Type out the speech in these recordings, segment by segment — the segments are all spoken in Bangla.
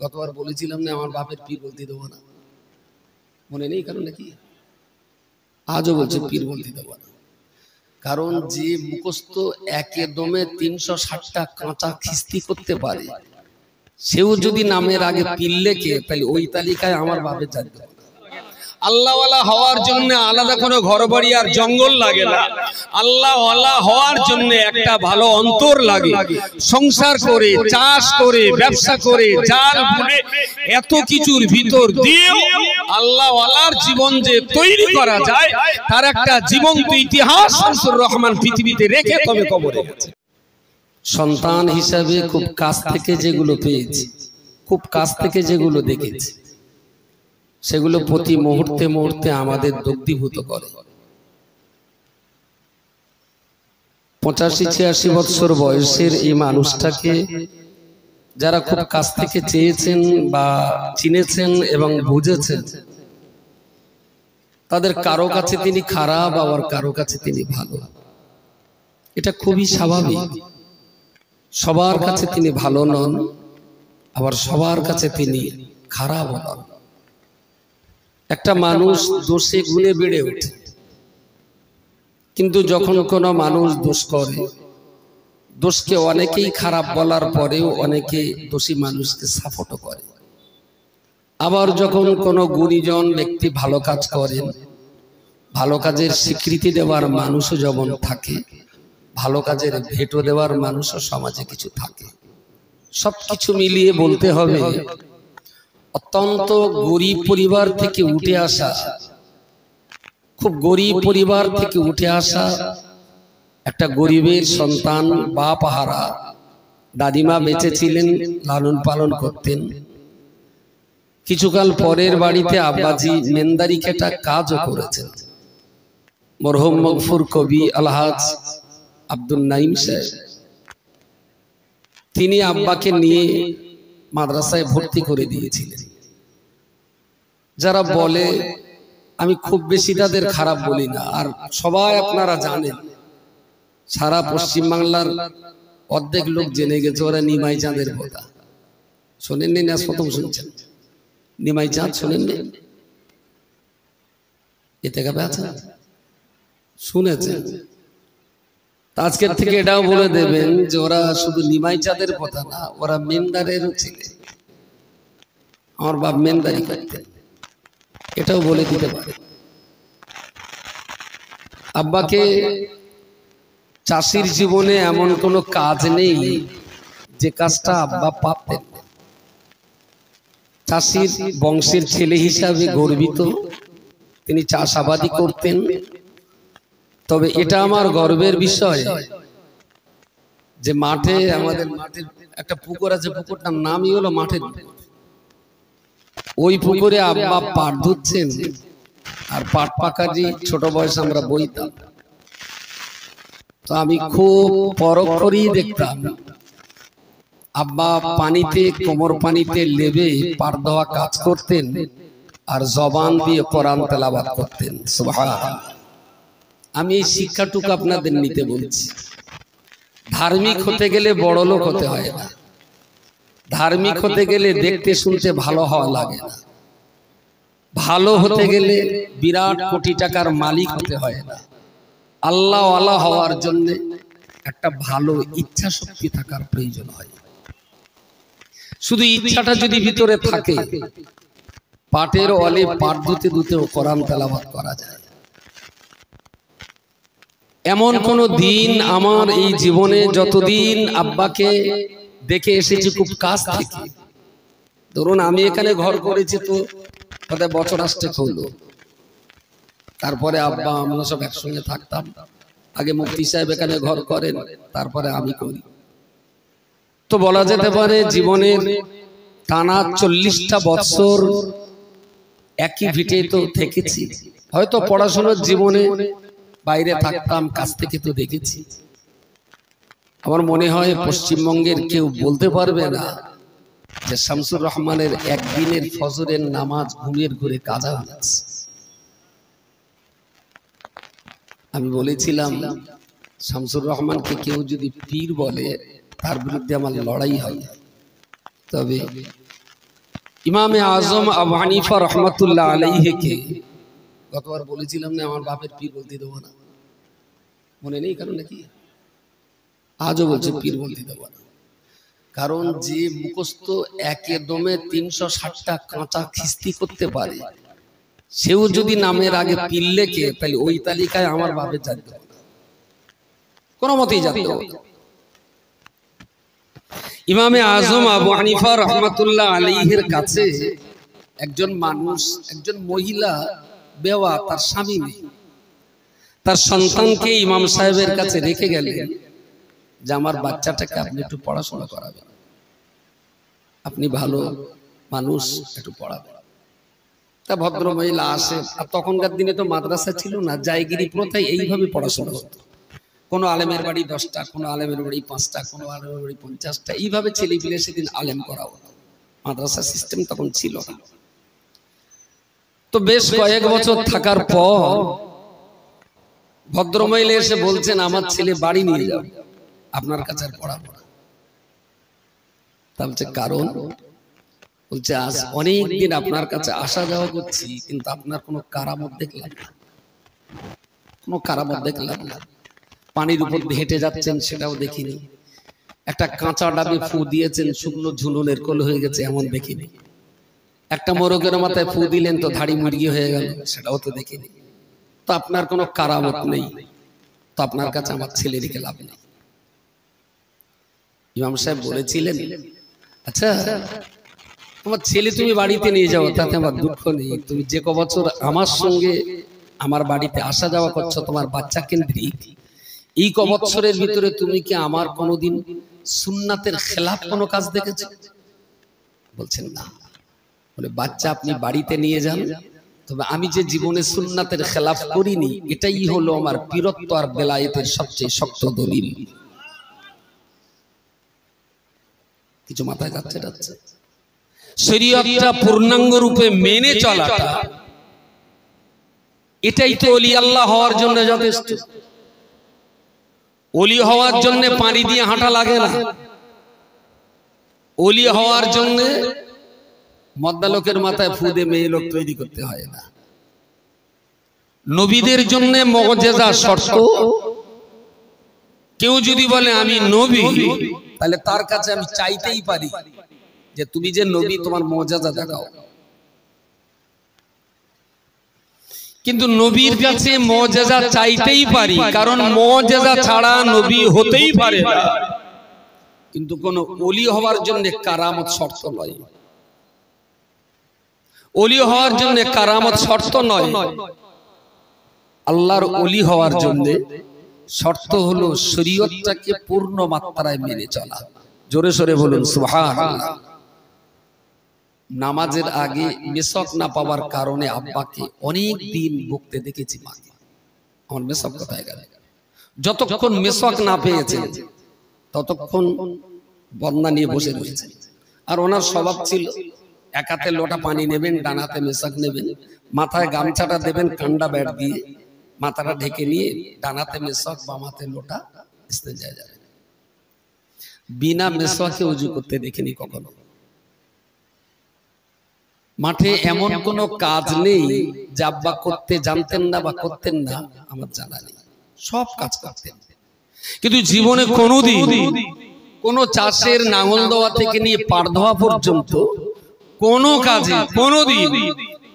গতবার বলেছিলাম না আমার বাপের পীর বলতে দেবো না, মনে নেই কারণ নাকি? আজও বলছে পীর বলতে দেবো না, কারণ যে মুখস্থ একে দমে 360টা কাঁচা খিস্তি করতে পারে সেও যদি নামের আগে পীর লেখে তাহলে ওই তালিকায় আমার বাপের যাবে। আল্লাহওয়ালা হওয়ার জন্য আলাদা কোনো ঘরবাড়ি আর জঙ্গল লাগে না, আল্লাহওয়ালা হওয়ার জন্য একটা ভালো অন্তর লাগে। সংসার করে, চাষ করে, ব্যবসা করে, জাল বুনে এত কিছুর ভিতর দিয়েও আল্লাহওয়ালার জীবন যে তৈরি করা যায় তার একটা জীবন্ত ইতিহাস শামসুর রহমান পৃথিবীতে রেখে তবে কবরে গেছে। সন্তান হিসাবে খুব কাছ থেকে যেগুলো পেয়েছি, খুব কাছ থেকে যেগুলো দেখেছি, সেগুলো প্রতি মুহূর্তে মুহূর্তে আমাদের দগ্ধীভূত করে। 85-86 বছর বয়সের এই মানুষটাকে যারা খুব কাছ থেকে চেয়েছেন বা চিনেছেন এবং বুঝেছেন, তাদের কারো কাছে তিনি খারাপ, আবার কারো কাছে তিনি ভালো। এটা খুবই স্বাভাবিক। সবার কাছে তিনি ভালো নন, আবার সবার কাছে তিনি খারাপ নন। একটা মানুষ দোষে গুণে বেড়ে ওঠে, কিন্তু যখন কোনো মানুষ দোষ করে, দোষকে অনেকেই খারাপ বলার পরেও অনেকে দোষী মানুষকে সাপোর্ট করে। আবার যখন কোনো গুণীজন ব্যক্তি ভালো কাজ করেন, ভালো কাজের স্বীকৃতি দেওয়ার মানুষও যেমন থাকে, ভালো কাজের ভেটো দেওয়ার মানুষও সমাজে কিছু থাকে। সবকিছু মিলিয়ে বলতে হবে অত্যন্ত গরিব পরিবার থেকে উঠে আসা, খুব গরিব পরিবার থেকে উঠে আসা একটা গরিবের সন্তান, বাপ হারা, দাদিমা বেঁচে ছিলেন, লালন পালন করতেন। কিছুকাল পরের বাড়িতে আব্বাজি মেন্দারি কেটা কাজও করেছেন। মরহুম মগফুর কবি আলহাজ আব্দুল নাইম সাহেব, তিনি আব্বাকে নিয়ে মাদ্রাসায় ভর্তি করে দিয়েছিলেন। যারা বলে, আমি খুব বেশি তাদের খারাপ বলি না, আর সবাই আপনারা জানেন, সারা পশ্চিম বাংলার অর্ধেক লোক জেনে গেছে ওরা নিমাই চাঁদের কথা। শোনেননি না? প্রথম শুনছেন নিমাই চাঁদ, শোনেননি? এতে কাবে আছে, শুনেছেন? আজকের থেকে এটাও বলে দেবেন যে ওরা শুধু নিমাই চাঁদের কথা না, ওরা মেন্দারেরও ছিল। আমার বাপ মেন্দারি করতেন, এটাও বলে দিতে পারে। আব্বাকে চাষির জীবনে এমন কোনো কাজ নেই যে কাজটা আব্বা পারতেন। চাষির বংশের ছেলে হিসাবে গর্বিত, তিনি চাষাবাদই করতেন। তবে এটা আমার গর্বের বিষয় যে মাঠে, আমাদের মাঠের একটা পুকুর আছে, পুকুরটার নামই হলো মাঠের পুকুর। ওই পুকুরে আব্বা পাট ধুচ্ছেন, আর পাট পাকাজি ছোট বয়সে আমরা বইতাম। তো আমি খুব পরোক্ষরেই দেখতাম আব্বা পানিতে, কোমর পানিতে লেবে পাট দেওয়া কাজ করতেন, আর জবান দিয়ে কোরআন তেলাওয়াত করতেন। সুবহানাল্লাহ। আমি এই শিক্ষাটুকু আপনাদের নিতে বলছি। ধার্মিক হতে গেলে বড় লোক হতে হয় না, ধার্মিক হতে গেলে দেখতে শুনতে ভালো হওয়া লাগে না, ভালো হতে গেলে বিরাট কোটি টাকার মালিক হতে হয় না। আল্লাহওয়ালা হওয়ার জন্য একটা ভালো ইচ্ছা শক্তি থাকার প্রয়োজন হয়। শুধু ইচ্ছাটা যদি ভিতরে থাকে, পাটের অলে পাট ধুতে ধুতেও কোরআন তেলাওয়াত করা যায়। এমন কোন দিন আমার এই জীবনে, যতদিন আব্বাকে দেখে এসেছি খুব কাছ থেকে, ধরুন আমি এখানে ঘর করেছি তো কত বছর আসতে হলো, তারপরে আব্বা আমরা সব একসঙ্গে থাকতাম। আগে মুফতি সাহেব এখানে ঘর করেন, তারপরে আমি করি। তো বলা যেতে পারে জীবনের টানা 40টা বছর একই ভিটে তো থেকেছি। হয়তো পড়াশোনার জীবনে বাইরে থাকতাম, কাছ থেকে তো দেখেছি। আমার মনে হয় পশ্চিমবঙ্গের কেউ বলতে পারবে না যে শামসুর রহমানের একদিনের ফজরের নামাজ ঘুমের ঘুরে কাজা হয়েছে। আমি বলেছিলাম শামসুর রহমানকে কেউ যদি পীর বলে তার বিরুদ্ধে আমার লড়াই হয়। তবে ইমামে আজম আবু হানিফা রহমাতুল্লাহ আলাইহিকে গতবার বলেছিলাম না আমার বাপের পীর বলতে দেবো না, মনে নেই কারণ নাকি? আজও বলছে পীর বলতে দেবো না, কারণ যে মুখস্থ একে দমে 360টা কাঁচা খিস্তি করতে পারে সেও যদি নামের আগে পীর লেখে তাহলে ওই তালিকায় আমার বাপের জানতে হবে, কোনো মতেই জানতে হবে। ইমামে আজম আবু হানিফা রহমাতুল্লাহ আলাইহির কাছে একজন মানুষ, একজন মহিলা বেওয়া, তার স্বামী নেই, তার সন্তানকে ইমাম সাহেবের কাছে রেখে গেলেন যে আমার বাচ্চাটাকে আপনি একটু পড়াশোনা করাবেন, আপনি ভালো মানুষ, একটু পড়াবেন। তা ভদ্র মহিলা আসে, আর তখনকার দিনে তো মাদ্রাসা ছিল না, জায়গিরি প্রথায় এইভাবে পড়াশোনা হতো। কোনো আলেমের বাড়ি 10টা, কোনো আলেমের বাড়ি 5টা, কোনো আলেমের বাড়ি 50টা, এইভাবে ছেলে পিলে সেদিন আলেম করা হতো, মাদ্রাসা সিস্টেম তখন ছিল না। তো বেশ কয়েক বছর থাকার পর ভদ্রমহিলা এসে বলছেন আমার ছেলে বাড়ি নিয়ে যাও, আপনার কাছে আর পড়াবো না। তা বলছে কারণ? বলছে আজ অনেক দিন আপনার কাছে আসা যাওয়া করছি কিন্তু আপনার কোনো কারামত দেখলাম না, কোনো কারামত দেখলাম না। পানির উপর দিয়ে হেঁটে যাচ্ছেন সেটাও দেখিনি, একটা কাঁচা ডাবে ফু দিয়েছেন শুকনো ঝুলনের কোল হয়ে গেছে এমন দেখিনি, একটা মোরগের মাথায় ফু দিলেন তো ধাড়ি মুরগি হয়ে গেল সেটাও তো দেখিনি। তো আপনার কোনো কারামত নেই, তো আপনার কাছে আমার ছেলে রেখে লাভ নেই। ইমাম সাহেব বলেছিলেন আচ্ছা তোমার ছেলে তুমি বাড়িতে নিয়ে যাও, তাতে আমার দুঃখ নেই, তুমি যে ক বছর আমার সঙ্গে আমার বাড়িতে আসা যাওয়া করছো তোমার বাচ্চা কেন্দ্রিক, এই ক বছরের ভিতরে তুমি কি আমার কোনোদিন সুন্নাতের খেলাফ কোনো কাজ দেখেছো? বলছেন না। বলে বাচ্চা আপনি বাড়িতে নিয়ে যান, তবে আমি যে জীবনে সুন্নাতের খেলাফ করিনি এটাই হলো আমার পীরত্ব আর বেলায়েতের সবচেয়ে শক্ত দলিল। কিছু মাথায় যাচ্ছে? শরীয়তটা পূর্ণাঙ্গ রূপে মেনে চলাটা এটাই তো ওলি আল্লাহ হওয়ার জন্য যথেষ্ট। ওলি হওয়ার জন্য পানি দিয়ে হাঁটা লাগে না, ওলি হওয়ার জন্য মদ্দা লোকের মাথায় ফু দিয়ে মেয়ে লোক তৈরি করতে হয় না। নবীদের জন্য মুজিজা শর্ত। কেউ যদি বলে আমি নবী তাহলে তার কাছে আমি চাইতেই পারি যে তুমি যে নবী তোমার মুজিজা দেখাও, কিন্তু নবীর কাছে মুজিজা চাইতেই পারি কারণ মুজিজা ছাড়া নবী হতেই পারে না। কিন্তু কোন ওলি হওয়ার জন্য কারামত শর্ত নয়, ওলি হওয়ার জন্য কারামত শর্ত নয়। আল্লাহর ওলি হওয়ার জন্য শর্ত হলো শরীয়তটাকে পূর্ণ মাত্রায় মেনে চলা। জোরে সোরে বলুন সুবহানাল্লাহ। নামাজের আগে মেসক না পাওয়ার কারণে আব্বাকে অনেক দিন বকতে দেখেছি মাকে, আমার মেসক কোথায় গেল? যতক্ষণ মেসক না পেয়েছেন ততক্ষণ বন্যা নিয়ে বসে রয়েছে। আর ওনার স্বভাব ছিল এক হাতে লোটা পানি নেবেন, ডান হাতে মেসক নেবেন, মাথায় গামছাটা দেবেন কান্ডা ব্যাট দিয়ে, মাথাটা ঢেকে নিয়ে ডান হাতে মেসক বাম হাতে লোটা ইস্তেঞ্জায় যাবেন। বিনা মেসকে ওযু করতে দেখিনি কখনো। মাঠে এমন কোন কাজ নেই যে আব্বা করতে জানতেন না বা করতেন না, আমার জানা নেই, সব কাজ করতেন। কিন্তু জীবনে কোনোদিন কোন চাষের নাঙল দেওয়া থেকে নিয়ে পাড় ধোয়া পর্যন্ত কোন কাজে কোনোদিন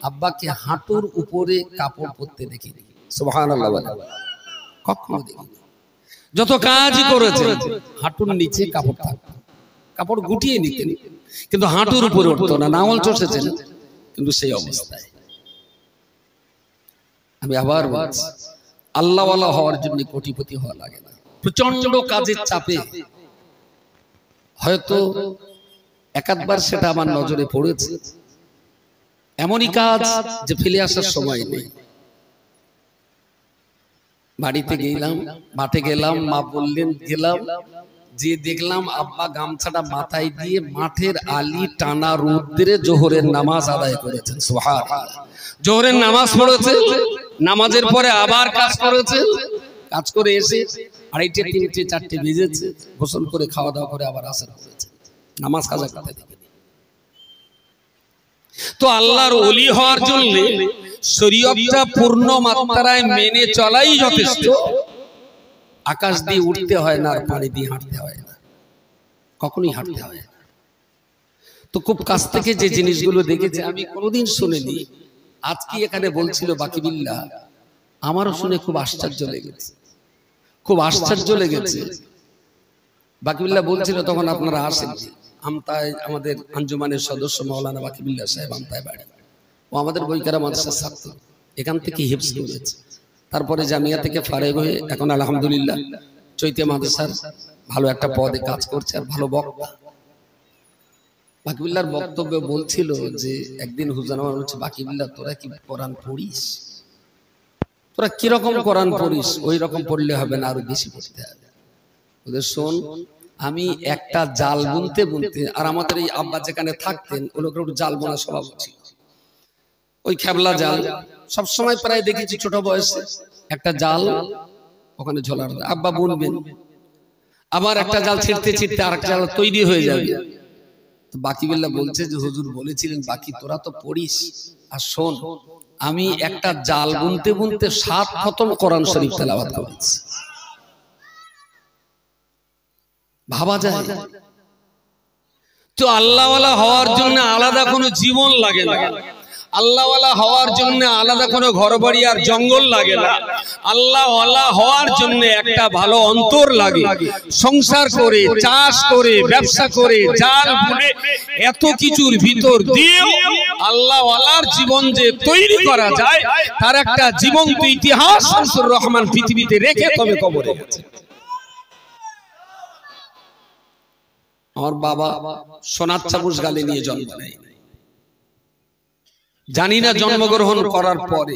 আব্বাকে হাঁটুর উপরে কাপড় পরতে দেখিনি। সুবহানাল্লাহ বলেন, কখনো দেখিনি। যত কাজই করেছেন হাঁটুর নিচে কাপড় থাকতো, কাপড় গুটিয়ে নিতেন কিন্তু হাঁটুর উপরে উঠতো না। নাঙল চষেছেন কিন্তু সেই অবস্থায়। আমি আবার বলছি, আল্লাহওয়ালা হওয়ার জন্য কোটিপতি হওয়া লাগে না। প্রচন্ড কাজের চাপে হয়তো একাধবার সেটা আমার নজরে পড়েছে, এমনই কাজ যে ফেলে আসার সময় নেই। বাড়িতে গেলাম, মাঠে গেলাম, মা বললেন গেলাম, যে দেখলাম আব্বা গামছাটা মাথায় দিয়ে মাঠের আলি টানা রোদ্রে জোহরের নামাজ আদায় করেছেন। সুবহানাল্লাহ। জোহরের নামাজ পড়েছে, নামাজের পরে আবার কাজ করেছে, কাজ করে এসে 2:30 3টে 4টে বেজেছে, গোসল করে খাওয়া দাওয়া করে আবার আসর করেছে, নামাজ কাজা করতে দেখেনি। তো আল্লাহর ওলি হওয়ার জন্য শরীয়তটা পূর্ণ মাত্রায় মেনে চলাই যথেষ্ট। আকাশ দিয়ে উঠতে হয় না, আর পানি দিয়ে হাঁটতে হয় না, কখনোই হাঁটতে হয় না। তো খুব কাছ থেকে যে জিনিসগুলো দেখেছি আমি কোনোদিন শুনিনি, আজকে এখানে বলছিল বাকিবিল্লাহ, আমারও শুনে খুব আশ্চর্য লেগেছে, খুব আশ্চর্য লেগেছে। বাকিবিল্লাহ বলছিল তখন আপনারা আসেন, আমতায় আমাদের আঞ্জুমানের সদস্য মাওলানা বাকিবিল্লাহ সাহেব আমতায় বাড়ি, ও আমাদের বইকারা মাদ্রাসার ছাত্র, এখান থেকে হিফজ করেছে। তারপরে জামিয়া থেকে ফারেগ হয়ে এখন আলহামদুলিল্লাহ চৈতে মাদ্রাসার ভালো একটা পদে কাজ করছে, আর ভালো বক্তা। বাকিবিল্লাহর বক্তব্যে বলছিল যে একদিন হুজুর আমার বলছে, বাকিবিল্লাহ তোরা কি কোরআন পড়িস? তোরা কিরকম কোরআন পড়িস? ওই রকম পড়লে হবে না, আরো বেশি পড়তে হবে। ওদের শোন, আমি একটা জাল বুনতে বুনতে, আর আমাদের এই আব্বা যেখানে থাকতেন ওই লোকের একটু জাল বোনা স্বভাব ছিল, ওই খেবলা জাল সবসময় প্রায় দেখেছি ছোট বয়সে একটা জাল ওখানে ঝোলার, আব্বা বুনবেন, আবার একটা জাল ছিঁড়তে ছিঁড়তে আর একটা জাল তৈরি হয়ে যাবে। তো বাকিবিল্লাহ বলছে যে হুজুর বলেছিলেন বাকি তোরা তো পড়িস, আর শোন আমি একটা জাল বুনতে বুনতে 7 খতম কোরআন শরীফ তেলাওয়াত করেছি। ভাবা যায়? তো আল্লাহওয়ালা হওয়ার জন্য আলাদা কোনো জীবন লাগে না, আল্লাহওয়ালা হওয়ার জন্য আলাদা কোনো ঘরবাড়ি আর জঙ্গল লাগে না, আল্লাহওয়ালা হওয়ার জন্য একটা ভালো অন্তর লাগে। সংসার করে, চাষ করে, ব্যবসা করে, জাল বুনে, এত কিছুর ভিতর দিয়েও আল্লাহওয়ালার জীবন যে তৈরি করা যায় তার একটা জীবন্ত ইতিহাস শামসুর রহমান পৃথিবীতে রেখে তবে কবরে গেছে। আমার বাবা সোনার চামচ গালে নিয়ে জন্ম নেয়, জানি না জন্মগ্রহণ করার পরে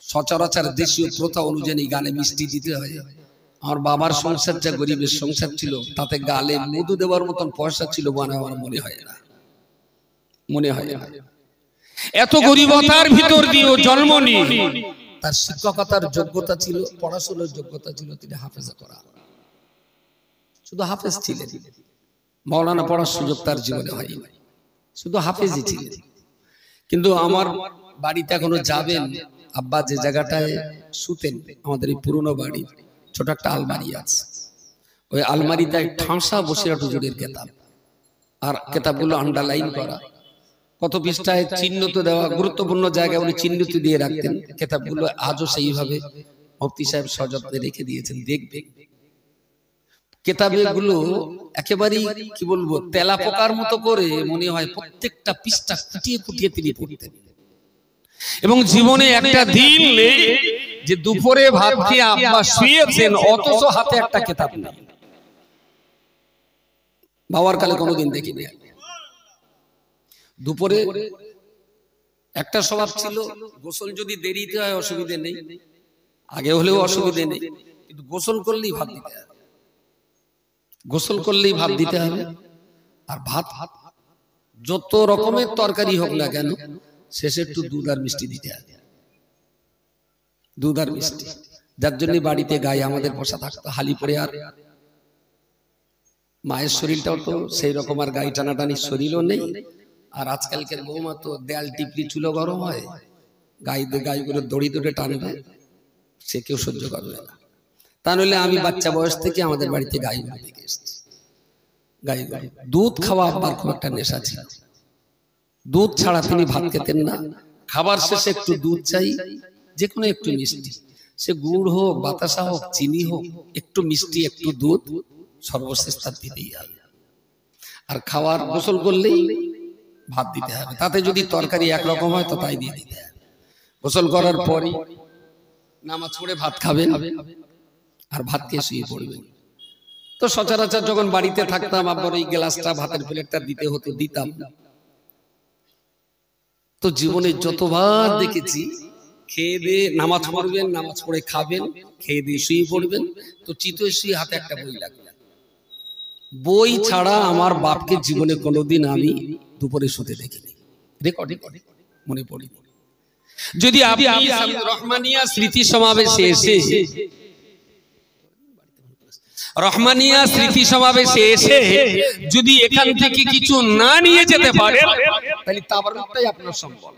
সচরাচর দেশীয় প্রথা অনুযায়ী গালে মিষ্টি দিতে হয়। আমার বাবার সংসার যা গরিবের সংসার ছিল, তাতে গালে মধু দেওয়ার মতন পয়সা ছিল বলে আমার মনে হয় না, মনে হয় না। এত গরিবতার ভিতর দিয়েও জন্ম নিয়ে তার শিক্ষকতার যোগ্যতা ছিল, পড়াশোনার যোগ্যতা ছিল, তিনি হাফেজা করা, শুধু হাফেজ ছিলেন, মাওলানা পড়ার সুযোগ তার জীবনে হয়নি, শুধু হাফেজই ছিলেন। কিন্তু আমার বাড়িতে এখনো যাবেন, আব্বা যে জায়গাটায় শুতেন, আমাদের এই পুরনো বাড়ি, ছোট একটা আলমারি আছে, ওই আলমারিতে ঠাঁসা বসিরাট হুজুরের কেতাব, আর কেতাবগুলো আন্ডারলাইন করা, কত পৃষ্ঠায় চিহ্নিত দেওয়া, গুরুত্বপূর্ণ জায়গায় উনি চিহ্নিত দিয়ে রাখতেন। কেতাবগুলো আজও সেইভাবে মুফতি সাহেব সযত্নে রেখে দিয়েছেন, দেখবেন। কেতাবগুলো একেবারেই কি বলবো, তেলা পোকার মতো করে মনে হয় প্রত্যেকটা পৃষ্ঠা কুটিয়ে কুটিয়ে তিনি পড়তেন। এবং জীবনে একটা দিন নেই যে দুপুরে ভাত খেয়ে আব্বা শুয়েছেন অথচ হাতে একটা কেতাব নেই, বাবার কালে কোনোদিন দেখিনি। দুপুরে একটা স্বভাব ছিল, গোসল যদি দেরিতে হয় অসুবিধে নেই, আগে হলেও অসুবিধে নেই, কিন্তু গোসল করলেই ভাত দিতে হবে, গোসল করলেই ভাত দিতে হবে। আর ভাত যত রকমের তরকারি হোক না কেন শেষে একটু দুধ আর মিষ্টি দিতে হবে, দুধ আর মিষ্টি। যার জন্য বাড়িতে গায়ে আমাদের বসা থাকতো হালি পরে, আর মায়ের শরীরটাও তো সেই রকম, আর গায়ে টানাটানি শরীরও নেই। আর আজকালকার বৌমা তো দেয়াল টিপলি চুলো গরম হয়, গাইগুলো দড়ি দড়ে টানবে, সে কেউ সহ্য করবে না। তা নইলে আমি বাচ্চা বয়স থেকে আমাদের বাড়িতে গাইগুলো দেখে এসেছি, গাইগুলো দুধ খাওয়া আব্বার খুব একটা নেশা ছিল, দুধ ছাড়া তিনি ভাত খেতেন না। খাবার শেষে একটু দুধ চাই, যে কোনো একটু মিষ্টি, সে গুড় হোক, বাতাসা হোক, চিনি হোক, একটু মিষ্টি একটু দুধ সর্বশেষ তার দিতেই হবে। আর খাওয়ার গোসল করলেই ভাত দিতে হবে, তাতে যদি তরকারি একরকম হয় তো তাই দিয়ে দিতে হবে। গোসল করার পরই নামাজ পড়ে ভাত খাবেন, আর ভাত খেয়ে শুয়ে পড়বেন। তো সচরাচর যখন বাড়িতে থাকতাম আব্বার এই গ্লাসটা ভাতের প্লেটটা দিতে হতো, দিতাম। তো জীবনে যতবার দেখেছি খেয়ে দিয়ে নামাজ পড়বেন, নামাজ পড়ে খাবেন, খেয়ে দিয়ে শুয়ে পড়বেন, তো চিতই শুয়ে হাতে একটা বই লাগবে। বই ছাড়া আমার বাপকে জীবনে কোনোদিন আমি দুপুরে শুতে দেখিনি, রেকর্ডিং মনে পড়ি। যদি আপনি রহমানিয়া স্মৃতি সমাবেশে এসে রহমানিয়া স্মৃতি সমাবেশে এসে যদি এখান থেকে কিছু না নিয়ে যেতে পারে তাহলে তাবারুকটাই আপনার সম্বল।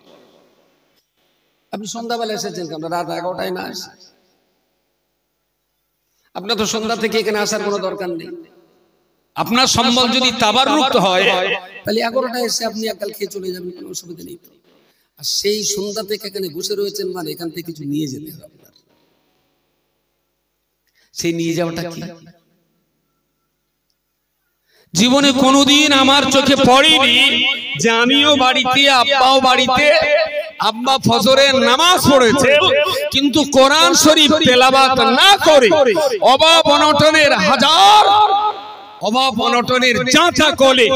আপনি সন্ধ্যাবেলা এসেছেন, আমরা রাত 11টায় না আসি, আপনার তো সন্ধ্যা থেকে এখানে আসার কোনো দরকার নেই। আপনার সম্বল যদি তাবাররুক হয় তাহলে 11টায় এসে আপনি একগাল খেয়ে চলে যাবেন, কোনো অসুবিধা নেই। আর সেই সন্ধ্যা থেকে এখানে বসে রয়েছেন মানে এখান থেকে কিছু নিয়ে যেতে হবে আপনার। সেই নিয়ে যাওয়াটা কি? জীবনে কোনোদিন আমার চোখে পড়েনি যে আমিও বাড়িতে, আব্বাও বাড়িতে, আব্বা ফজরের নামাজ পড়েছে কিন্তু কোরআন শরীফ তেলাওয়াত না করে অভাব অনটনের হাজার অভাব অনটনের চাঁচা কোলে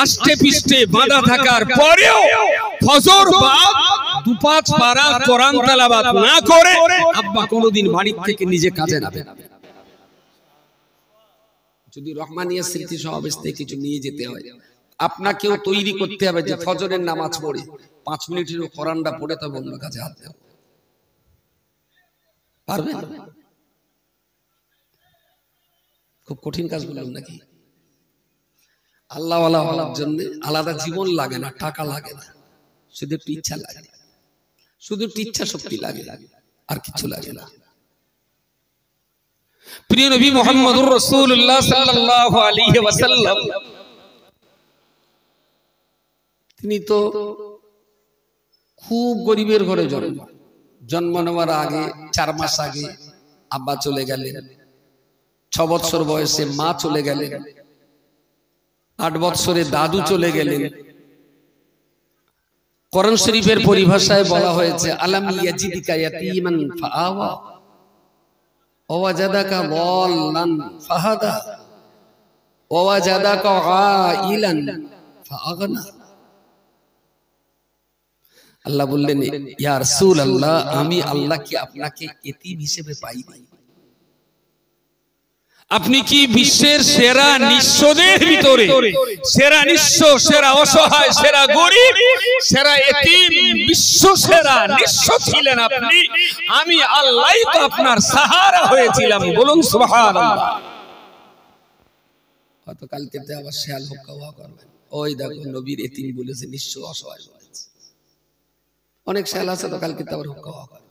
আষ্টে পিষ্টে বাঁধা থাকার পরেও ফজর বাদ 2-5 পারা কোরআন তেলাওয়াত না করে আব্বা কোনোদিন বাড়ি থেকে নিজে কাজে যাবে না। যদি রহমানিয়া স্মৃতি সমাবেশ থেকে কিছু নিয়ে যেতে হয়, আপনাকেও তৈরি করতে হবে যে ফজরের নামাজ পড়ে 5 মিনিটের কোরআনটা পড়ে তবে অন্য কাজে হাত দেব। পারবেন? খুব কঠিন কাজ বললাম নাকি? আল্লাহ ওয়ালা হওয়ার জন্য আলাদা জীবন লাগে না, টাকা লাগে না, শুধু একটু ইচ্ছা লাগে, শুধু একটু ইচ্ছা শক্তি লাগে, আর কিছু লাগে না। প্রিয় নবী মুহাম্মদুর রাসূলুল্লাহ সাল্লাল্লাহু আলাইহি ওয়াসাল্লাম তিনি তো খুব গরিবের ঘরে জন্ম নেওয়ার আগে 4 মাস আগে আব্বা চলে গেলেন, 6 বছর বয়সে মা চলে গেলেন, 8 বছরে দাদু চলে গেলেন। কোরআন শরীফের পরিভাষায় বলা হয়েছে আলাম ইয়াজিদিকা ইয়াতীমান ফাআওয়া ওয়াজাদাকা দাল্লান ফাহাদা ওয়াজাদাকা আইলান ফাআগনা। আল্লাহ বললেন, ইয়া রাসূলুল্লাহ, আমি আল্লাহ কি আপনাকে এতিম হিসেবে পাইনি? আপনি কি বিশ্বের সেরা নিঃস্বদের ভিতরে সেরা নিঃস্ব, সেরা অসহায়, সেরা গরিব, সেরা এতিম, বিশ্ব সেরা নিঃস্ব ছিলেন আপনি? আমি আল্লাহই তো আপনার সাহারা হয়েছিলাম। বলুন সুবহানাল্লাহ। হয়তো কালকে আবার শেয়াল হুক্কা করবেন, ওই দেখো নবীর এতিম বলেছে, নিঃস্ব অসহায় বলেছে। অনেক শেয়াল আছে তো কালকে আবার হুক্কা করবে।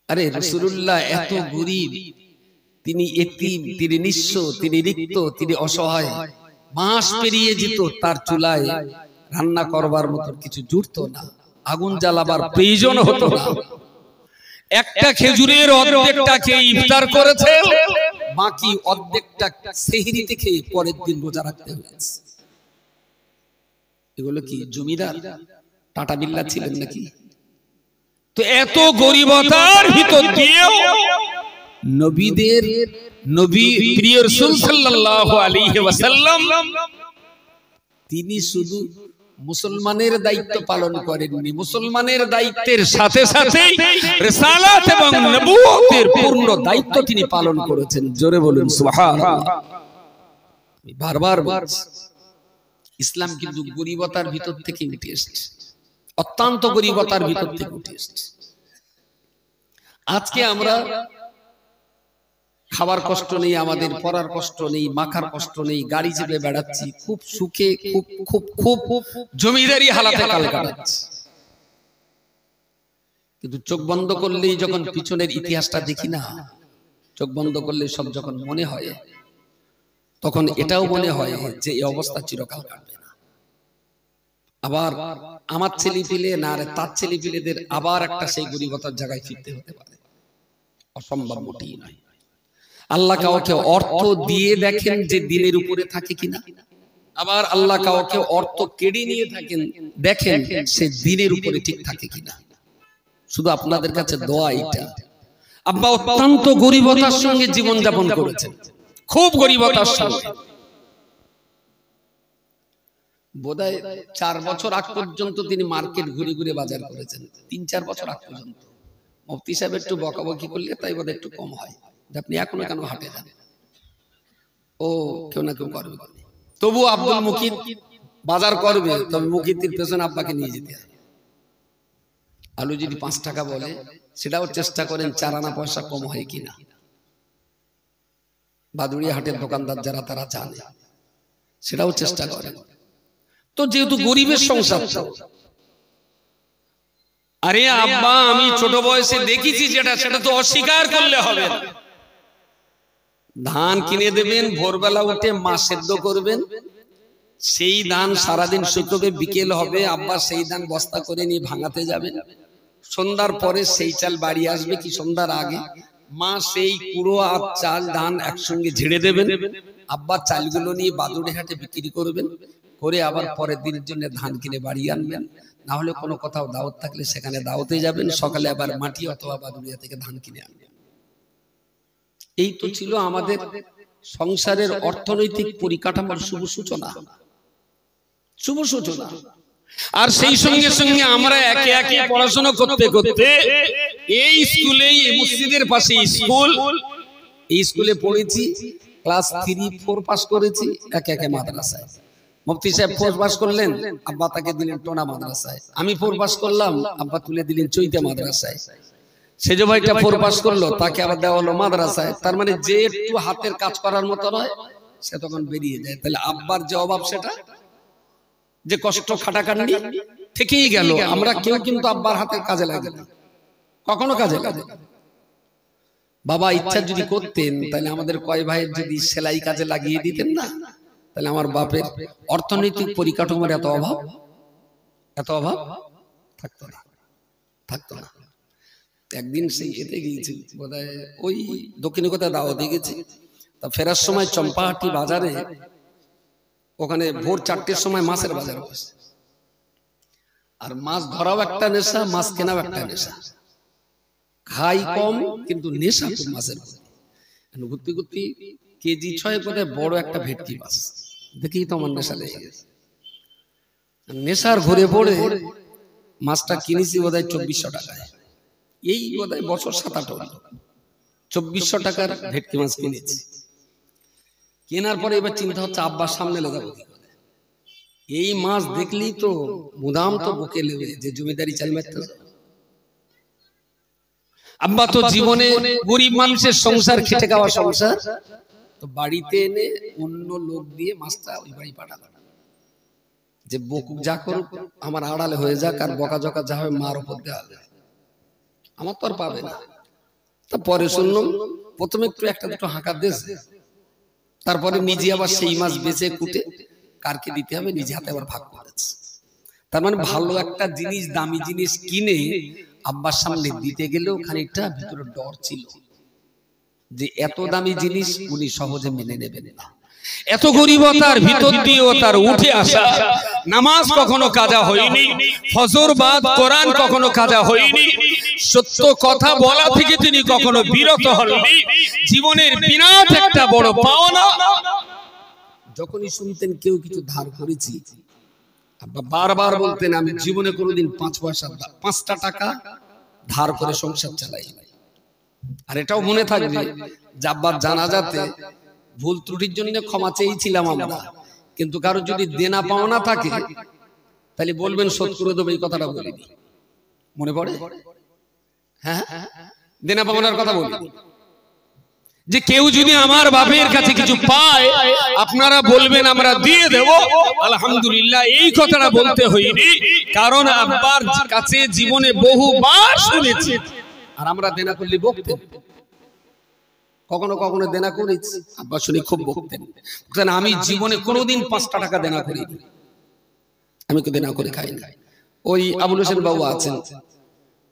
আরে রাসূলুল্লাহ এত গরিব, তিনি এতিম, তিনি নিঃস্ব, তিনি রিক্ত, তিনি অসহায়। মাস পেরিয়ে যেত তার চুলায় রান্না করবার মতো কিছু জুটতো না, আগুন জ্বালাবার প্রয়োজন হতো না। একটা খেজুরের অর্ধেকটা খেয়ে ইফতার করেছে, বাকি অর্ধেকটা সেহরিতে খেয়ে পরের দিন রোজা রাখতে হয়েছে। এগুলো কি জমিদার টাটা বিল্লা ছিলেন নাকি? তো এত গরিবতার ভিতর দিয়েও নবীদের নবী প্রিয় রাসূল সাল্লাল্লাহু আলাইহি ওয়াসাল্লাম তিনি শুধু মুসলমানের দায়িত্ব পালন করেননি, মুসলমানের দায়িত্বের সাথে সাথে রিসালাত এবং নবুয়তের পূর্ণ দায়িত্ব তিনি পালন করেছেন। জোরে বলুন সুবহানাল্লাহ। বারবার বলছি, ইসলাম কিন্তু গরিবতার ভিতর থেকে উঠে এসেছে, অত্যন্ত গরিবতার ভিতর থেকে উঠে এসেছে। আজকে আমরা খাবার কষ্ট নেই, আমাদের পড়ার কষ্ট নেই, মাখার কষ্ট নেই, গাড়ি চেপে বেড়াচ্ছি, খুব সুখে, খুব খুব খুব জমিদারি হালাতে কাল কাটাচ্ছি। কিন্তু চোখ বন্ধ করলেই যখন পিছনের ইতিহাসটা দেখি না, চোখ বন্ধ করলে সব যখন মনে হয়, তখন এটাও মনে হয় যে এই অবস্থা চিরকাল কাটবে না। আবার আমার ছেলে পিলে না রে তার ছেলে পিলেদের আবার একটা সেই গরিবতার জায়গায় ফিরতে হতে পারে, অসম্ভব মোটেই নয়। আল্লাহ কাউকে অর্থ দিয়ে দেখেন যে দিনের উপরে থাকে কিনা, আবার আল্লাহ কাউকে অর্থ কেড়ে নিয়ে থাকেন দেখেন সে দিনের উপরে ঠিক থাকে কিনা। শুধু আপনাদের কাছে দোয়া এটা, আব্বা অত্যন্ত গরিবতার সঙ্গে জীবন যাপন করেছেন, খুব গরিবতার সঙ্গে। বোধহয় 4 বছর আগ পর্যন্ত তিনি মার্কেট ঘুরে ঘুরে বাজার করেছেন, 3-4 বছর আগ পর্যন্ত। মুফতি সাহেব একটু বকাবকি করলে তাই বোধহয় একটু কম হয়, আপনি এখনো কেন হাটে যান, ও কেউ না কেউ করবে। তবু আব্দুল মুকিত বাজার করবে, তবে মুকিতের পেছনে আব্বাকে নিয়ে যেতে হবে। আলু যদি 5 টাকা বলে সেটাও চেষ্টা করেন 4 আনা পয়সা কম হয় কিনা। বাদুড়িয়া হাটের দোকানদার যারা তারা জানে, সেটাও চেষ্টা করে। তো যেহেতু গরিবের সংসার, আরে আব্বা আমি ছোট বয়সে দেখেছি যেটা, সেটা তো অস্বীকার করলে হবে না। ধান কিনে দেবেন, ভোরবেলা উঠে মা সেদ্ধ করবেন, সেই ধান সারাদিন শুকোবে, বিকেল হবে আব্বা সেই ধান বস্তা করে নিয়ে ভাঙাতে যাবেন, সন্ধ্যার পরে সেই চাল বাড়ি আসবে কি সন্ধ্যার আগে, মা সেই পুরো চাল ধান একসঙ্গে ঝেড়ে দেবেন, আব্বা চালগুলো নিয়ে বাদুড়িহাটে বিক্রি করবেন, করে আবার পরের দিনের জন্য ধান কিনে বাড়ি আনবেন। না হলে কোনো কোথাও দাওয়াত থাকলে সেখানে দাওয়াতে যাবেন, সকালে আবার মাটি অথবা বাদুড়িয়া থেকে ধান কিনে আনবেন। এই তো ছিল আমাদের সংসারের অর্থনৈতিক পরিকাঠামোর শুভ সূচনা, শুভ সূচনা। আর সেই সঙ্গে সঙ্গে আমরা একে একে পড়াশোনা করতে করতে এই স্কুলে, এই মসজিদের পাশে স্কুল, এই স্কুলে পড়েছি, ক্লাস 3-4 পাস করেছি একে একে মাদ্রাসায়। মুফতি সাহেব 4 পাস করলেন, আব্বা তাকে দিলেন টোনা মাদ্রাসায়। আমি 4 পাস করলাম, আব্বা তুলে দিলেন চৈতে মাদ্রাসায়। সেজ ভাইটা 4 পাস করলো, তাকে আবার দেওয়া হলো মাদ্রাসায়। তার মানে যে একটু হাতের কাজ করার মতো নয় সে তখন বেরিয়ে যায়। তাহলে আব্বার যে অভাব, সেটা যে কষ্ট খাটাখাটনি থেকেই গেল। আমরা কেউ কিন্তু আব্বার হাতের কাজে লাগে না, কখনো কাজে লাগে না। বাবা ইচ্ছা যদি করতেন তাহলে আমাদের কয় ভাইয়ের যদি সেলাই কাজে লাগিয়ে দিতেন না, তাহলে আমার বাপের অর্থনৈতিক পরিকাঠামোর এত অভাব থাকতো না, থাকতো না। একদিন সেই এতে গিয়েছি, বোধহয় ওই দক্ষিণে কোথায় দাওয়াতে গেছি, তা ফেরার সময় চম্পাহাটি বাজারে, ওখানে ভোর 4টের সময় মাছের বাজার বসে। আর মাছ ধরাও একটা নেশা, মাছ কেনাও একটা নেশা। খাই কম কিন্তু নেশা খুব মাছের। ঘুরতে ঘুরতে কেজি 6 করে বড় একটা ভেটকি মাছ দেখেই তো আমার নেশা লেগে গেছে। নেশার ঘুরে পড়ে মাছটা কিনেছি বোধহয় 2400 টাকায়। এই বোধহয় বছর 7-8 হলো 2400 টাকার ভেটকি মাছ কিনেছি। কেনার পরে এবার চিন্তা হচ্ছে আব্বার সামনে লে যাবো। এই মাছ দেখলেই তো মুদাম তো বুকে লেগে যে জমিদারি চাল মারতে। আব্বা তো জীবনে গরিব মানুষের সংসার, খেটে খাওয়া সংসার, তো বাড়িতে এনে অন্য লোক দিয়ে মাছটা ওই বাড়ি পাঠালো, যে বকুক যা করুক আমার আড়ালে হয়ে যাক, আর বকাঝকা যা হবে মার উপর দেওয়া হবে, আমার তো আর পাবে না। তারপরে শুনলাম প্রথমে একটু একটা দুটো হাঁকা দিয়েছে, তারপরে নিজে আবার সেই মাছ বেচে কুটে কারকে দিতে হবে, নিজে হাতে আবার ভাগ করেছে। তার মানে ভালো একটা জিনিস, দামি জিনিস কিনে আব্বার সামনে দিতে গেলেও খানিকটা ভিতরে ডর ছিল যে এত দামি জিনিস উনি সহজে মেনে নেবেন না। এত গরিবতার ভিতর দিয়েও তার উঠে আসা, নামাজ কখনো কাজা হয়নি, ফজর বাদ কোরআন কখনো কাজা হয়নি, সত্য কথা বলা থেকে তিনি কখনো বিরত হননি। জীবনের বিরাট একটা বড় পাওনা। যখনই শুনতেন কেউ কিছু ধার করেছি, আব্বা বারবার বলতেন আমি জীবনে কোনোদিন 5 পয়সা 5টা টাকা ধার করে সংসার চালাই। আর এটাও মনে থাকবে যে আব্বার জানাজাতে ভুল ত্রুটির জন্য ক্ষমা চেয়েছিলাম আমরা, কিন্তু কারো যদি দেনা পাওনা থাকে তাহলে বলবেন শোধ করে দেবো, এই কথাটা বলিনি। মনে পড়ে? হ্যাঁ, দেনা পাওনার কথা বলি, যে কেউ যদি আমার বাপের কাছে কিছু পায় আপনারা বলবেন আমরা দিয়ে দেব আলহামদুলিল্লাহ। এই কথাটা বলতে হয়নি, কারণ আব্বার কাছে জীবনে বহুবার শুনেছি। আর আমরা দেনা করলে বকতেন, কখনো কখনো দেনা করেছি, আব্বা শুনে খুব বকতেন। আমি জীবনে কোনোদিন 5টা টাকা দেনা করিনি, আমি তো দেনা করে খাই না। ওই আবুল হোসেন বাবু আছেন,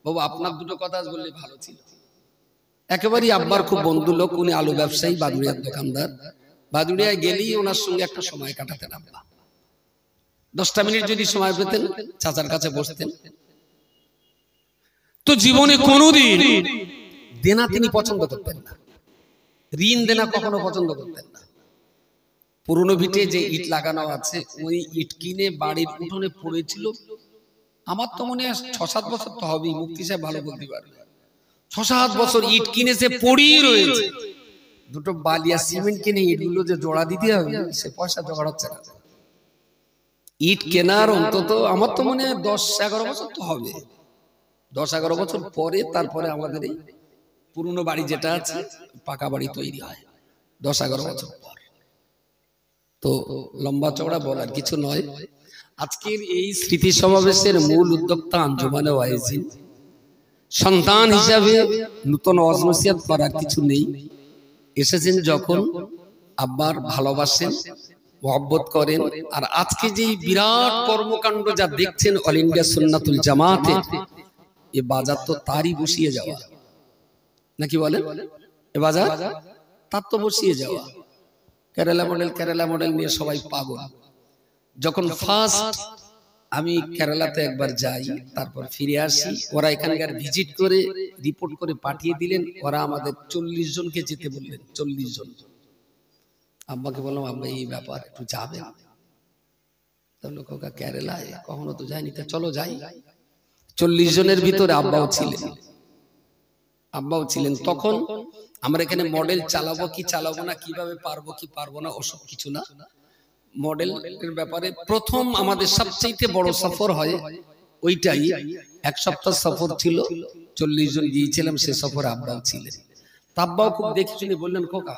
বাবু আপনার দুটো কথা বললে ভালো ছিল। একেবারেই আব্বার খুব বন্ধু লোক, উনি আলু ব্যবসায়ী, বাদুড়িয়ার দোকানদার। বাদুড়িয়ায় গেলেই ওনার সঙ্গে একটা সময় কাটাতেন আব্বা। 10টা মিনিট যদি সময় পেতেন চাচার কাছে বসতেন। তো জীবনে কোনোদিন দেনা তিনি পছন্দ করতেন না, ঋণ দেনা কখনো পছন্দ করতেন না। পুরনো ভিটে যে ইট লাগানো আছে ওই ইট কিনে বাড়ির উঠোনে পড়েছিল, আমার তো মনে হয় 6-7 বছর তো হবেই, মুফতি সাহেব ভালো বলতে পারবে। 6-7 বছর ইট কিনেছে, পড়েই রয়েছে। দুটো বালিয়া সিমেন্ট কিনে ইটগুলো যে জোড়া দিতে হবে সে পয়সা জোগাড় হচ্ছে না। ইট কেনার অন্তত আমার তো মনে হয় 10-11 বছর তো হবে। 10-11 বছর পরে তারপরে আমাদের এই পুরনো বাড়ি যেটা আছে পাকা বাড়ি তৈরি হয়। 10-11 বছর পর। তো লম্বা চওড়া বলার কিছু নয়। আজকের এই স্মৃতি সমাবেশের মূল উদ্যোক্তা আঞ্জুমানে ওয়াইজিন। সন্তান হিসাবে নতুন ওয়াজ নসিহত করার কিছু নেই। এসেছেন যখন আব্বার ভালোবাসেন, মহব্বত করেন। আর আজকে যে বিরাট কর্মকাণ্ড যা দেখছেন অল ইন্ডিয়া সুন্নাতুল জামাতে, এ বাজার তো তারই বসিয়ে যাওয়া, নাকি বলেন? এ বাজার তার তো বসিয়ে যাওয়া। কেরালা মডেল নিয়ে সবাই পাগল। যখন ফার্স্ট আমি কেরালাতে একবার যাই, তারপর ফিরে আসি, ওরা এখানকার ভিজিট করে রিপোর্ট করে পাঠিয়ে দিলেন। ওরা আমাদের 40 জনকে যেতে বললেন, 40 জন। আব্বাকে বললাম, আব্বা এই ব্যাপার একটু যাবে? তাহলে কোকা কেরালায় কখনো তো যায়নি, তা চলো যাই। 40 জনের ভিতরে আব্বাও ছিলেন। তখন আমরা এখানে মডেল চালাবো কি চালাবো না, কিভাবে পারবো কি পারবো না, ওসব কিছু না। মডেলের ব্যাপারে প্রথম আমাদের সবচেয়ে বড় সফর হয় ওইটাই। 1 সপ্তাহ সফর ছিল, 40 জন গিয়েছিলাম। সে সফরে আব্বাও ছিলেন। আব্বাও খুব দেখে শুনে বললেন, খোকা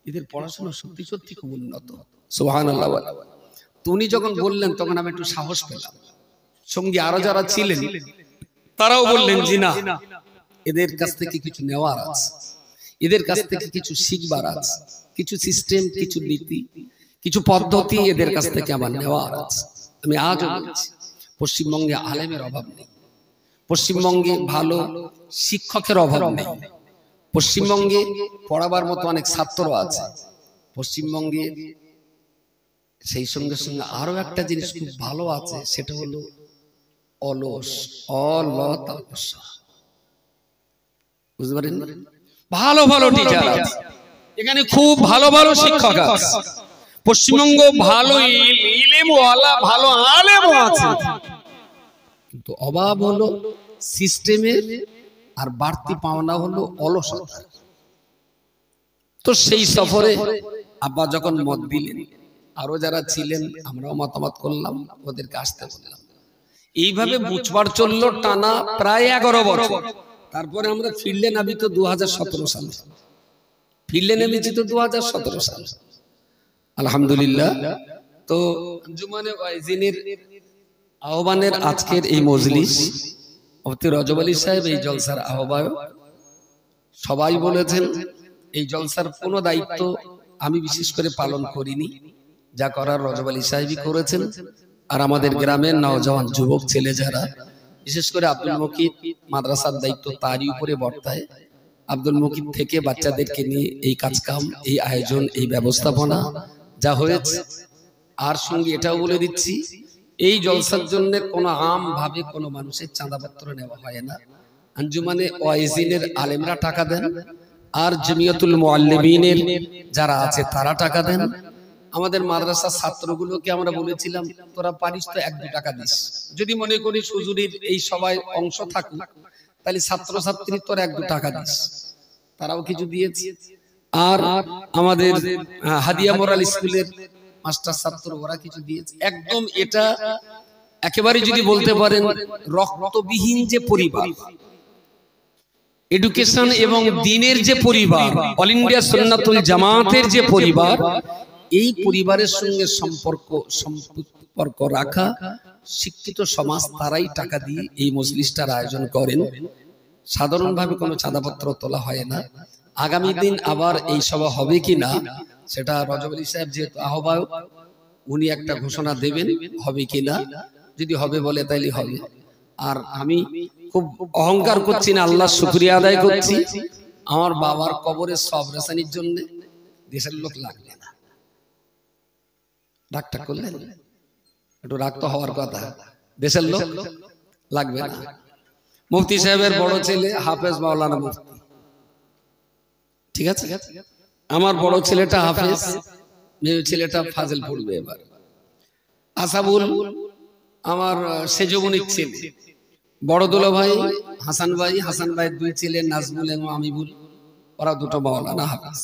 এদের পড়াশোনা সত্যি সত্যি খুব উন্নত, সুবহানাল্লাহ। উনি যখন বললেন তখন আমি একটু সাহস পেলাম। সঙ্গে আরো যারা ছিলেন তারাও বললেন যে না, এদের কাছ থেকে কিছু নেওয়ার আছে, এদের কাছ থেকে কিছু শিখবার আছে, কিছু সিস্টেম, কিছু নীতি, কিছু পদ্ধতি এদের কাছ থেকে আমার নেওয়ার আছে। আমি আজও বলছি, পশ্চিমবঙ্গে আলেমের অভাব নেই, পশ্চিমবঙ্গে ভালো শিক্ষকের অভাব নেই, পশ্চিমবঙ্গে পড়াবার মতো অনেক ছাত্র আছে পশ্চিমবঙ্গে। সেই সঙ্গে সঙ্গে আরো একটা জিনিস খুব ভালো আছে, সেটা হলো অলস, বুঝতে পারেন? ভালো ভালো টিচার আছে এখানে, খুব ভালো ভালো শিক্ষক আছে পশ্চিমবঙ্গ, ভালো ইলমওয়ালা, ভালো আলেমও আছে। কিন্তু অভাব হলো সিস্টেমের, আর বাড়তি পাওনা হলো অলসতা। তো সেই সফরে আব্বা যখন মত দিলেন, আরো যারা ছিলেন আমরাও মতামত করলাম, ওদেরকে আসতে বললাম। এইভাবে বুঝবার চললো টানা প্রায় 11 বছর। তারপরে আমরা ফিরলে নামি তো 2017 সালে, ফিরলে নেমেছি তো 2017 সালে, আলহামদুলিল্লাহ। তো আঞ্জুমানে ওয়াইজিনের আহ্বানের আজকের এই মজলিস, মুফতি রজব আলী সাহেব এই জলসার আহ্বায়ক। সবাই বলেছেন এই জলসার কোনো দায়িত্ব আমি বিশেষ করে পালন করিনি, যা করার রজব আলী সাহেবই করেছেন। আর আমাদের গ্রামের নওজওয়ান যুবক ছেলে যারা, বিশেষ করে আব্দুল মুকিত, মাদ্রাসার দায়িত্ব তারই উপরে বর্তায়। আব্দুল মুকিত থেকে বাচ্চাদেরকে নিয়ে এই কাজকাম, এই আয়োজন, এই ব্যবস্থাপনা যা হয়েছে। আর সঙ্গে এটাও বলে দিচ্ছি, এই জলসার জন্য কোনো আম ভাবে কোনো মানুষের চাঁদাপত্র নেওয়া হয় না। আঞ্জুমানে ওয়াইজিনের আলেমরা টাকা দেন, আর জমিয়তুল মুআল্লিমিনের যারা আছে তারা টাকা দেন। আমাদের মাদ্রাসার ছাত্রগুলোকে আমরা বলেছিলাম, তোরা পারিস তো 1-2 টাকা দিস, যদি মনে করি হুজুরির এই সবাই অংশ থাকুক, তাহলে ছাত্রছাত্রী তোর 1-2 টাকা দিস। তারাও কিছু দিয়েছে। আর আমাদের হাদিয়া মোরাল স্কুলের মাস্টার ছাত্র, ওরা কিছু দিয়েছে। একদম এটা একেবারে যদি বলতে পারেন রক্তবিহীন যে পরিবার, এডুকেশন এবং দ্বীনের যে পরিবার, অল ইন্ডিয়া সুন্নাতুল জামাতের যে পরিবার, এই পরিবারের সঙ্গে সম্পর্ক রাখা শিক্ষিত সমাজ তারাই টাকা দিয়ে এই মজলিসটার আয়োজন করেন। সাধারণভাবে কোনো চাঁদাপত্র তোলা হয় না। আগামী দিন আবার এই সভা হবে কি না, সেটা রজব আলী সাহেব যেহেতু আহ্বায়ক, উনি একটা ঘোষণা দেবেন হবে কি না। যদি হবে বলে তাইলে হবে। আর আমি খুব অহংকার করছি না, আল্লাহ শুকরিয়া আদায় করছি, আমার বাবার কবরের সব রেসানির জন্য দেশের লোক লাগবে না। ডাক্তার করলেন একটু রাগ হওয়ার কথা, দেশের লোক লাগবে না। মুফতি সাহেবের বড় ছেলে হাফেজ মাওলানা মুফতি, ঠিক আছে? আমার বড় ছেলেটা হাফেজ, মেয়ে ছেলেটা ফাজিল পড়বে এবার। আসাবুল আমার সেজবনির ছেলে, বড় দুলা ভাই হাসান ভাই, হাসান ভাইয়ের 2 ছেলে নাজমুল এবং আমিবুল, ওরা 2টো মাওলানা হাফেজ।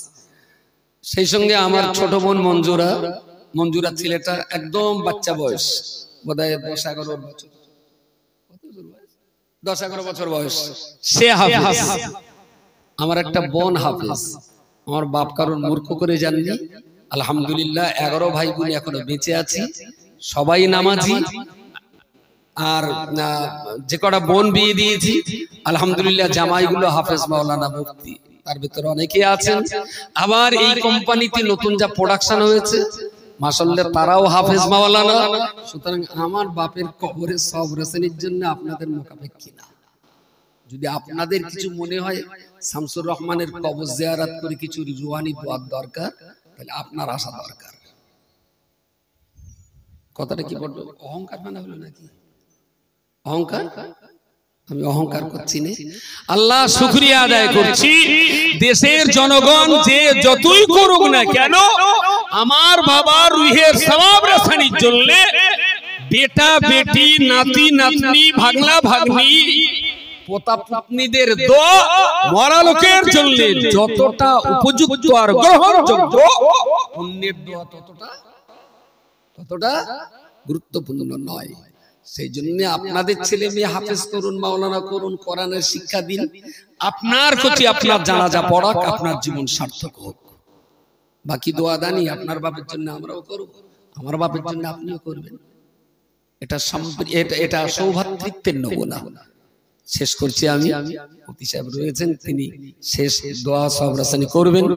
সেই সঙ্গে আমার ছোট বোন মঞ্জুরা, মঞ্জুরা ছেলেটা একদম বাচ্চা বয়স, বোধহয় 10-11 বছর বয়স, সে হাফেজ। আমার একটা বোন হাফেজ, আমার বাপ কারণ মূর্খ করে যাননি। আলহামদুলিল্লাহ 11 ভাই বোন এখনো বেঁচে আছি, সবাই নামাজি। আর যে কটা বোন বিয়ে দিয়েছি আলহামদুলিল্লাহ জামাইগুলো হাফেজ মাওলানা মুফতি, তার ভিতরে অনেকে আছেন। আবার এই কোম্পানিতে নতুন যা প্রোডাকশন হয়েছে মাশাআল্লাহ তারাও হাফেজ মাওলানা। সুতরাং আমার বাপের কবরে সবর হোসেনের জন্য আপনাদের মোকাবেক্ষী না। যদি আপনাদের কিছু মনে হয় শামসুর রহমানের কবর জিয়ারত করে কিছু রুহানি দোয়ার দরকার, তাহলে আপনার আসা দরকার। কথাটা কি বলবো, অহংকার মানা হলো নাকি? অহংকার? আমি অহংকার করছি না, আল্লাহ শুকরিয়া আদায় করছি। দেশের জনগণ যে যতই করুক না কেন, আমার বাবার রুহের সওয়াব রাসানির জন্য বেটা বেটি নাতি নাতনি ভাগনা ভাগ্নি পোতা পত্নীদের দোয়া মরা লোকের জন্য যতটা উপযুক্ত আর গ্রহণযোগ্য, পুণ্যের দোয়া ততটা গুরুত্বপূর্ণ নয়। সেই জন্য আপনাদের ছেলে মেয়ে হাফেজ করুন, মাওলানা করুন, কোরআনের শিক্ষা দিন। আপনার প্রতি আপনার জানাজা পড়াক, আপনার জীবন সার্থক হোক। বাকি দোয়া দানি আপনার বাপের জন্য আমরাও করব, আমার বাপের জন্য আপনিও করবেন। এটা সৌভাতৃত্বের নমুনা। শেষ করছি আমি। মুফতি সাহেব রয়েছেন, তিনি শেষ দোয়া সব রাসানি করবেন।